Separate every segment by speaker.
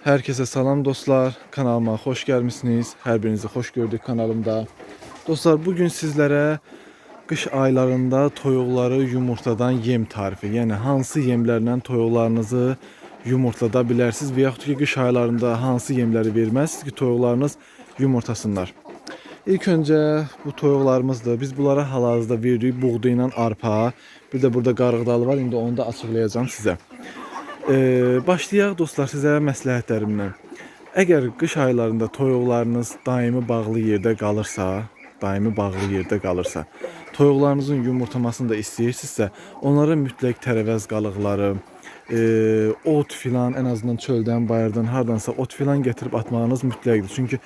Speaker 1: Herkese salam dostlar. Kanalıma hoş gelmişsiniz. Her birinizi hoş gördük kanalımda. Dostlar bugün sizlere kış aylarında toyuqları yumurtadan yem tarifi. Yani hansı yemlerle toyuqlarınızı yumurtlada bilərsiniz və yaxud ki qış aylarında hansı yemləri verməlisiniz ki toyuqlarınız yumurtasınlar. İlk önce bu toyuqlarımızdır. Biz bunlara hal-hazırda verdiği buğda ilə arpa, bir de burada qarğıdalı var. İndi onu da açıqlayacağım sizə. Başlayaq dostlar sizə məsləhətlərimdən. Əgər qış aylarında toyuqlarınız daimi bağlı yerdə qalırsa, toyuqlarınızın yumurtamasını da istəyirsinizsə, onlara mütləq tərəvəz qalıqları, ot filan, en azından çöldən, bayırdan, hardansa ot filan getirip atmağınız mütləqdir. Çünki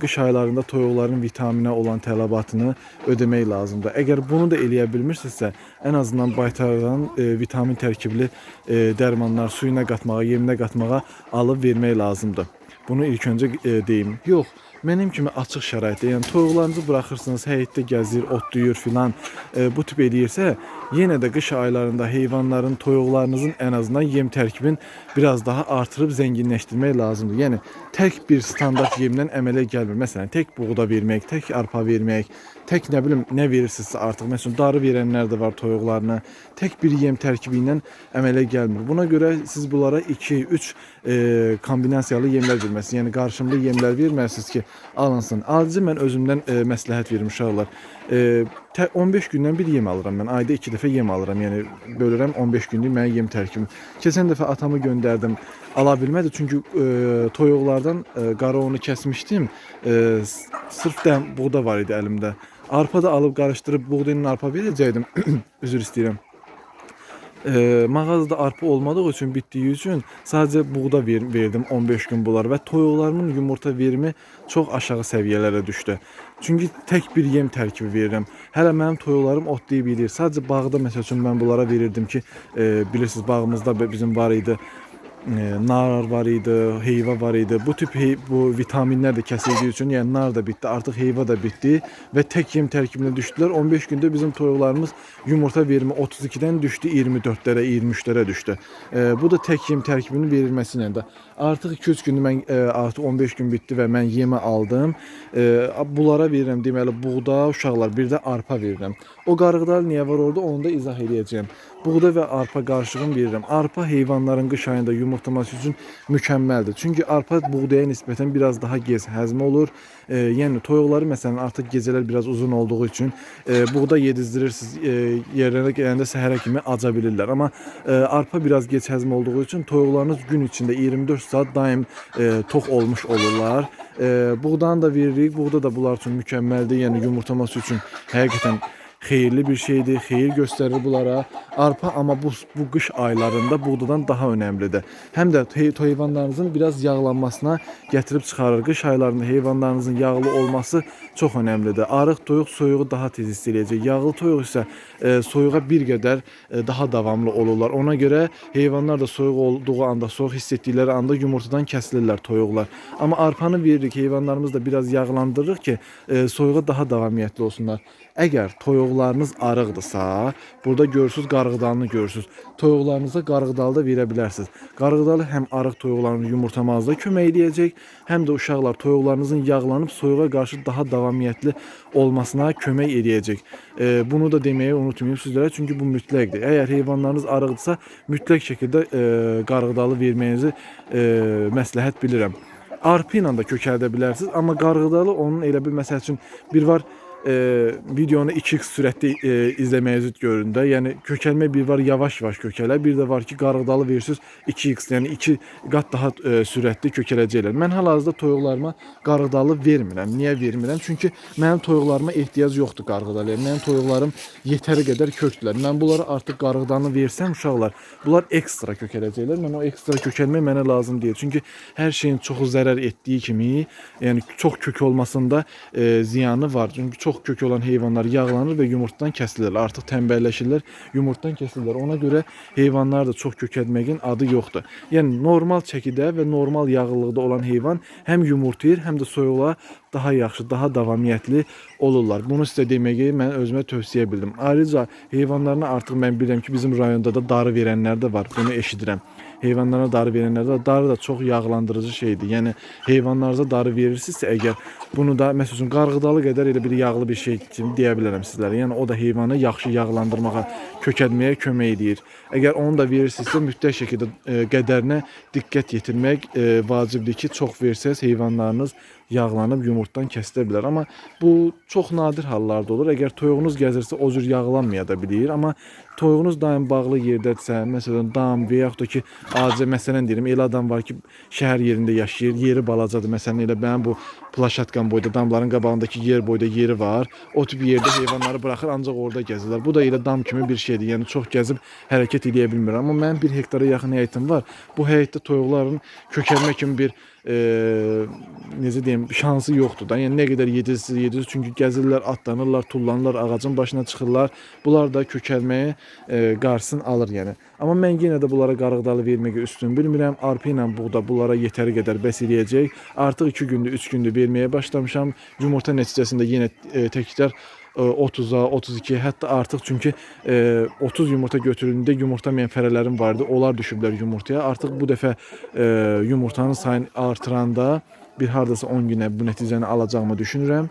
Speaker 1: qış aylarında toyuqların vitaminə olan tələbatını ödemək lazımdır. Əgər bunu da eləyə bilmirsinizsə, en azından baytardan vitamin tərkibli dərmanlar suyuna qatmağa, yeminə qatmağa alıb vermək lazımdır. Bunu ilk önce deyim. Yox, mənim kimi açıq şəraitdə, yəni toyuqlarınızı buraxırsınız, həyətdə gəzir, otlayır filan, bu tip eləyirsə, yenə də qış aylarında heyvanların, toyuqlarınızın en azından yem tərkibini biraz daha artırıb zənginləşdirmək lazımdır. Yəni tək bir standart yemdən əmələ gəlmir. Məsələn, tək buğda vermək, tək arpa vermək, tək nə bilim nə verirsinizsə artıq. Məsələn, darı verənlər də var toyuqlarına. Tək bir yem tərkibi ilə əmələ gəlmir. Buna görə siz bunlara 2-3 kombinasiyalı yemlər verməlisiniz. Yəni qarışımlı yemlər verməlisiniz ki, alınsın. Alicə mən özümdən məsləhət verim uşaqlar. 15 gündən bir yem alıram mən. Ayda 2 dəfə yem alıram. Yəni bölürəm 15 günlük mənim yem tərkibim. Keçən dəfə atamı göndərdim. Ala bilmədi çünki toyuqlardan qara onu kəsmişdim. Sırf da buğda var idi əlimdə. Arpa da alıb qarışdırıb buğda ilə arpa verəcəydim. Üzr istəyirəm. Mağazada arpa olmadığı için bittiği için sadece buğda verdim 15 gün bunlar ve toyuqlarımın yumurta verimi çok aşağı səviyyələrə düştü. Çünkü tek bir yem tərkibi verirəm. Hələ mənim toyuqlarım otlayıb bilir. Sadece bağda məsəl üçün mən bunlara verirdim ki, bilirsiniz bağımızda bizim var idi. Nar var idi, heyva var idi. Bu tip bu vitaminler de kesildiği için yani nar da bitti, artık heyva da bitti ve tek yem terkibine düştüler. 15 günde bizim toyuqlarımız yumurta verimi 32'den düştü 24'lere, 23'lere düştü. Bu da tek yem terkibinin verilmesiyle de. Artık 2-3 gündür mən artıq 15 gün bitti ve mən yemi aldım. Bunlara verirəm deməli buğda, uşaqlar, bir de arpa verirəm. O qarğıdalı niye var orada onu da izah edəcəyəm. Buğda ve arpa qarışığını verirəm. Arpa heyvanların qış ayında yumurtlaması için mükemmeldir. Çünkü arpa buğdaya nisbeten biraz daha gez həzm olur. Yəni toyuqları məsələn artıq gecələr biraz uzun olduğu için buğda yedizdirirsiniz. Yerlərə gələndə səhərə kimi aca bilirlər. Amma arpa biraz geç həzm olduğu için toyuqlarınız gün içinde 24 saat daim tok olmuş olurlar. Buğdanı da veririk. Buğda da bunlar için mükemmeldir. Yəni yumurtlaması için həqiqətən xeyirli bir şeydir, xeyir göstərir bunlara. Arpa ama bu qış aylarında buğdadan daha önemlidir. Hem de heyvanlarınızın biraz yağlanmasına getirip çıxarır. Qış aylarında heyvanlarınızın yağlı olması çok önemlidir. Arıq toyuq soyuğu daha tez hiss edəcək. Yağlı toyuq isə soyuğa bir qədər daha davamlı olurlar. Ona göre heyvanlar da soyuq olduğu anda, soyuq hiss etdikləri anda yumurtadan kəsilirlər toyuqlar. Ama arpanı veririk, heyvanlarımız da biraz yağlandırırıq ki, soyuğa daha davamiyyətli olsunlar. Əgər toyuqlarınız arıqdırsa, burada görürsünüz qarğıdalını görürsünüz. Toyuqlarınıza qarğıdalı da verə bilərsiniz. Qarğıdalı həm arıq toyuqların yumurtamazda kömək edəcək, həm də uşaqlar toyuqlarınızın yağlanıb soyuğa qarşı daha davamiyyətli olmasına kömək edəcək. Bunu da deməyi unutmayın sizlərə, çünki bu mütləqdir. Əgər heyvanlarınız arıqdırsa, mütləq şəkildə qarğıdalı verməyinizi məsləhət bilirəm. Arpa ilə də kökəldə bilərsiniz, amma qarğıdalı onun elə bir məsəl üçün bir var, videonu 2x sürətdə izləməyiniz göründə. Yəni kökəlmə bir var yavaş-yavaş kökələ, bir də var ki qarğıdalı versiniz 2x, yəni 2 qat daha sürətli kökələcəklər. Mən hal-hazırda toyuqlarıma qarğıdalı vermirəm. Niyə vermirəm? Çünki mənim toyuqlarıma ehtiyac yoxdur qarğıdalıya. Mənim toyuqlarım yetəri qədər kökdülər. Mən bunlara artıq qarğıdanı versəm uşaqlar, bunlar ekstra kökələcəklər. Mən o ekstra kökəlmə mənə lazım deyil. Çünki hər şeyin çoxu zərər etdiyi kimi, yəni çox kök olmasında ziyanı var. Çünki çox kökü olan heyvanlar yağlanır ve yumurtadan kəsilirlər. Artıq tembelleşirlər, yumurtadan kəsilirlər. Ona göre heyvanlar da çox kökəlməyin adı yoxdur. Yəni normal çəkidə və normal yağlılıqda olan heyvan həm yumurtayır, həm də soyuğa daha yaxşı, daha davamiyyətli olurlar. Bunu sizə deməyi mən özümə tövsiyə bildim. Ayrıca heyvanlarına artıq mən bilirəm ki, bizim rayonda da darı verənlər də var. Bunu eşidirəm. heyvanlara darı verənlərdə darı da çox yağlandırıcı şeydir. Yəni heyvanlarınıza darı verirsinizsə əgər bunu da məsəl üçün qarğıdalı qədər elə bir yağlı bir şey kimi deyə bilərəm sizlərə. Yəni o da heyvanı yaxşı yağlandırmağa, kökəlməyə kömək edir. Əgər onu da verirsinizsə mütləq şəkildə qədərinə diqqət yetirmək vacibdir ki, çox versəz heyvanlarınız yağlanıb yumurtdan kəsilə bilər. Amma bu çox nadir hallarda olur. Əgər toyuğunuz gəzirsə o cür yağlanmaya da bilir. Amma toyuğunuz daim bağlı yerdədirsə, məsələn dam və yaxud da ki, acı məsələn deyirəm, elə adam var ki, şəhər yerində yaşayır, yeri balacadır. Məsələn elə mənim bu plaşatkan boyda, damların qabağındakı yer boyda yeri var. O tip yerdə heyvanları buraxır, ancaq orada gəzirlər. Bu da elə dam kimi bir şeydir. Yəni çox gəzib hərəkət edə bilmir. Amma mənim 1 hektara yaxın həyətim var. Bu həyətdə toyuqların kökəlmə kimi bir necə deyim, şansı yoxdur da. Yəni nə qədər yedirsiz, çünki gəzirlər, atlanırlar, tullanırlar, ağacın başına çıxırlar. Bunlar da kökəlməyi qarşısını alır yəni. Amma mən yenə də bunlara qarğıdalı verməyə üstün bilmirəm. Arpa ilə buğda bunlara yetəri qədər bəs eləyəcək. Artıq 2 gündür, 3 gündür verməyə başlamışam. Yumurta nəticəsində yenə təkrar 30'a, 32, hətta artıq çünki 30 yumurta götürüldüyündə yumurtamayan fərələrim vardı. Onlar düşüblər yumurtaya. Artıq bu dəfə yumurtanın sayını artıranda bir hardasa 10 günə bu nəticəni alacağımı düşünürəm.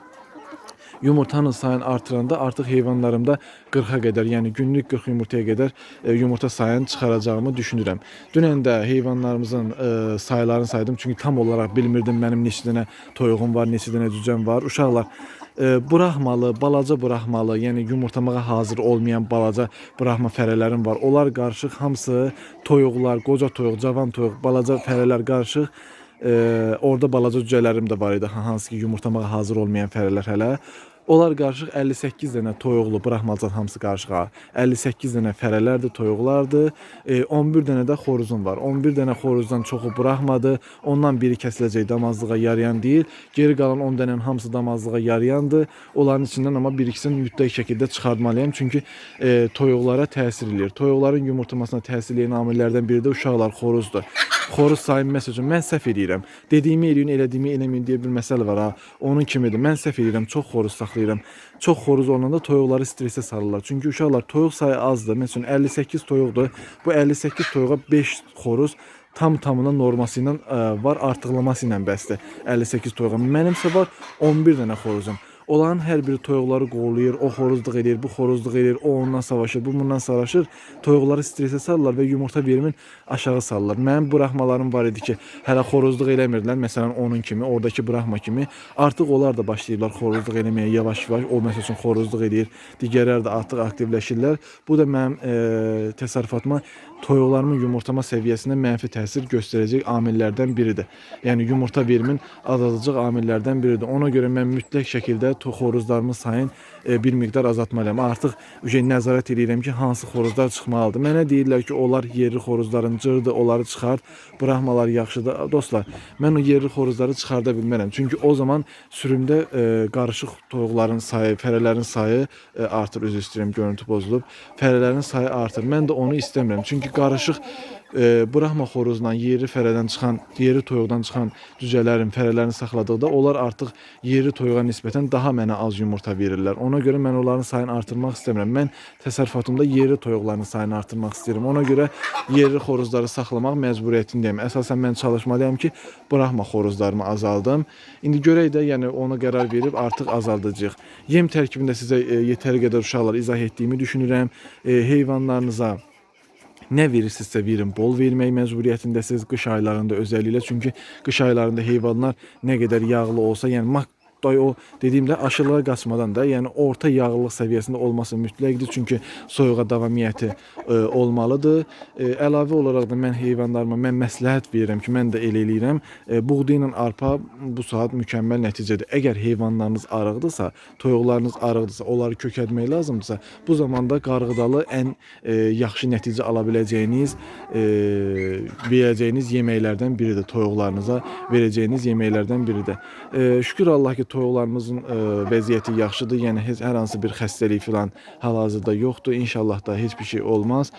Speaker 1: Yumurtanın sayını artıranda artıq heyvanlarımda 40'a qədər, yəni günlük 40 yumurtaya qədər yumurta sayını çıxaracağımı düşünürəm. Dünən də heyvanlarımızın sayılarını saydım. Çünki tam olaraq bilmirdim mənim neçə dənə toyuğum var, neçə dənə cücəm var. Uşaqlar buraxmalı, balaca buraxmalı, yəni yumurtamağa hazır olmayan balaca buraxma fərələrim var. Onlar qarışıq, hamısı toyuqlar, qoca toyuq, cavan toyuq, balaca fərələr qarışıq. Orada balaca cücələrim də var idi, hansı ki yumurtamağa hazır olmayan fərələr hələ. Onlar qarışıq 58 dənə toyuqlu buraxmalıcan hamısı qarışıq. 58 dənə fərələrdir, toyuqlardır. 11 dənə də xoruzum var. 11 dənə xoruzdan çoxu buraxmadı. Ondan biri kəsiləcək, damazlığa yarayan deyil. Geri qalan 10 dənənin hamısı damazlığa yarayandır. Onların içindən amma bir ikisini mütləq şəkildə çıxartmalıyam. Çünki toyuqlara təsir eləyir. Toyuqların yumurtlamasına təsir eləyən amillərdən biri də uşaqlar, xoruzdur. Xoruz sayım məsələn mən səhv edirəm. Dediyimi eləyin, elədiyimi eləməyin deyə bir məsələ var ha. Onun kimidir. Mən səhv edirəm, çox xoruz saxlayıram. Çox xoruz olanda toyuqları stresə salırlar. Çünki uşaqlar toyuq sayı azdır. Məsələn 58 toyuqdur. Bu 58 toyuğa 5 xoruz tamına norması ilə var, artıqlaması ilə bəsdir. 58 toyuğa. Mənimsə var 11 dənə xoruzum. Onların hər biri toyuqları qoğulayır, o xoruzluq edir, bu xoruzluq edir, o ondan savaşır, bu bundan savaşır. Toyuqları stresə salırlar və yumurta verimin aşağı salırlar. Mənim buraxmalarım var idi ki, hələ xoruzluq eləmirdilər. Məsələn onun kimi, oradakı buraxma kimi. Artıq onlar da başlayırlar xoruzluq eləməyə yavaş-yavaş. O məsəl üçün xoruzluq edir, digərləri də artıq aktivləşirlər. Bu da mənim təsərrüfatıma, toyuqlarımın yumurtlama səviyyəsində mənfi təsir göstərəcək amillərdən biridir. Yəni yumurta verimin azalacaq amillərdən biridir. Ona görə mən mütləq şəkildə xoruzlarımın sayını bir miqdar azaltmalıyam. Artıq nəzarət edirəm ki, hansı xoruzlar çıxmalıdır. Mənə deyirlər ki, onlar yerli xoruzların cırdır, onları çıxart, buraxmalar yaxşıdır. Dostlar, mən o yerli xoruzları çıxarda bilmərəm. Çünki o zaman sürümdə qarışıq toyuqların sayı, fərələrin sayı artır. Üzr istəyirəm, görüntü pozulub. Fərələrin sayı artır. Mən də onu istəmirəm. Çünki qarışıq buraxma xoruzla yerli fərədən çıxan, yerli toyuqdan çıxan cücələrin, fərələrini saxladıqda onlar artıq yerli toyuğa nisbətən daha mənə az yumurta verirlər. Ona görə mən onların sayını artırmaq istəmirəm. Mən təsərrüfatımda yerli toyuqların sayını artırmaq istəyirəm. Ona görə yerli xoruzları saxlamaq məcburiyyətindəyəm. Əsasən mən çalışmalıyam ki, buraxma xoruzlarımı azaldım. İndi görək də, yəni ona qərar verib artıq azaldacağıq. Yem tərkibində sizə yetəri qədər uşaqlar izah etdiyimi düşünürəm. Heyvanlarınıza nə verirsinizsə verin, bol vermək məcburiyyətindəsiniz qış aylarında özəlliklə. Çünki qış aylarında heyvanlar nə qədər yağlı olsa, yəni o dediyimdə aşılığa qaçmadan da, yəni orta yağlılıq səviyyəsində olması mütləqdir. Çünki soyuğa davamiyyəti olmalıdır. Əlavə olaraq da mən heyvanlarıma məsləhət verirəm ki, mən də elə eləyirəm. Buğda ilə arpa bu saat mükəmməl nəticədir. Əgər heyvanlarınız arıqdırsa, toyuqlarınız arıqdırsa, onları kökəltmək lazımdırsa, bu zamanda qarğıdalı ən yaxşı nəticə ala biləcəyiniz, verəcəyiniz yeməklərdən biridir. Toyuqlarınıza verəcəyiniz yeməklərdən biridir. Şükür Allah ki, toyuqlarımızın vəziyyəti yaxşıdır. Yəni hər hansı bir xəstəlik filan hal-hazırda yoxdur. İnşallah da heç bir şey olmaz.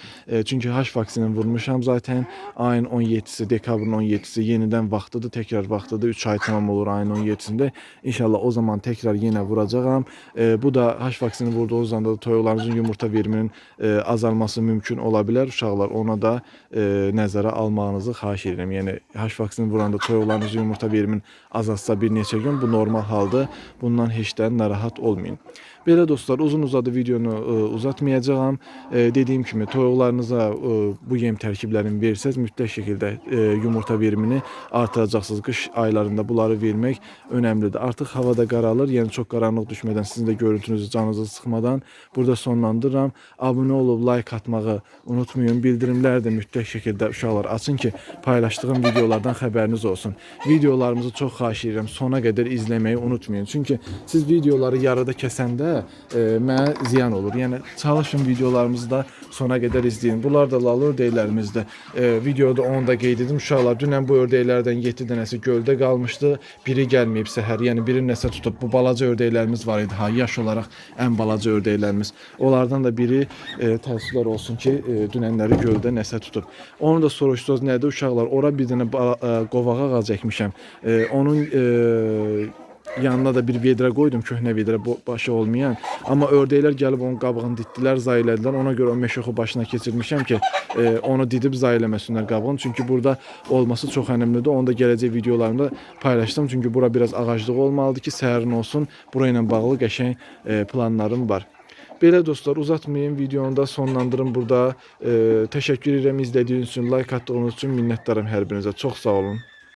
Speaker 1: Çünki H vaksinini vurmuşam zaten. Ayın 17-si, dekabrın 17-si yenidən vaxtıdır, təkrar vaxtıdır. 3 ay tamam olur ayın 17-sində. İnşallah o zaman təkrar yenə vuracağam. Bu da H vaksinini vurduğunuz zaman da toyuqlarınızın yumurta veriminin azalması mümkün ola bilər. Uşaqlar ona da nəzərə almağınızı xahiş edirəm. Yəni H vaksinini vuranda toyuqlarınızın yumurta veriminin azalsa bir neçə gün bu normal haldır. Bundan heç də narahat olmayın. Belə dostlar, uzun-uzadı videonu uzatmayacağam. Dediyim kimi toyuqlarınıza bu yem tərkiblərini versəz mütləq şəkildə yumurta verimini artıracaqsınız. Qış aylarında bunları vermək önəmlidir. Artıq havada qaralır, yəni çox qaranlıq düşmədən, sizin də görüntünüzü canınızı sıxmadan burada sonlandırıram. Abunə olub like atmağı unutmayın. Bildirimləri də mütləq şəkildə uşaqlar açın ki, paylaşdığım videolardan xəbəriniz olsun. Videolarımızı çox xahiş edirəm, sona qədər izləməyi unutmayın. Çünki siz videoları yarıda kəsəndə mənə ziyan olur. Yəni çalışın videolarımızı da sona qədər izləyin. Bunlar da lal ördəklərimizdir. Videoda onu da qeyd edim. Uşaqlar, dünən bu ördəklərdən 7 dənəsi göldə qalmışdı. Biri gəlməyib səhər. Yəni biri nəsə tutub. Bu balaca ördəklərimiz var idi. Yaş olaraq ən balaca ördəklərimiz. Onlardan da biri təəssüflər olsun ki, dünənləri göldə nəsə tutub. Onu da soruşdunuz nədir uşaqlar? Ora bir dənə qovağa ağac əkmişəm. Onun yanına da bir vedrə qoydum, köhnə vedrə, başı olmayan. Amma ördəklər gəlib onun qabığını ditdilər, zayilədilər. Ona görə o meşoxu başına keçirmişəm ki, onu didib zayiləməsinlər qabığını. Çünki burada olması çox önəmlidir. Onu da gələcək videolarımda paylaşdım. Çünki bura biraz ağaclıq olmalıdır ki, sərin olsun. Bura ilə bağlı qəşəng planlarım var. Belə dostlar, uzatmayın, videonu da sonlandırım burada. Təşəkkür edirəm izlədiyiniz üçün, like atdığınız üçün minnətdaram hər birinizə. Çox sağ olun.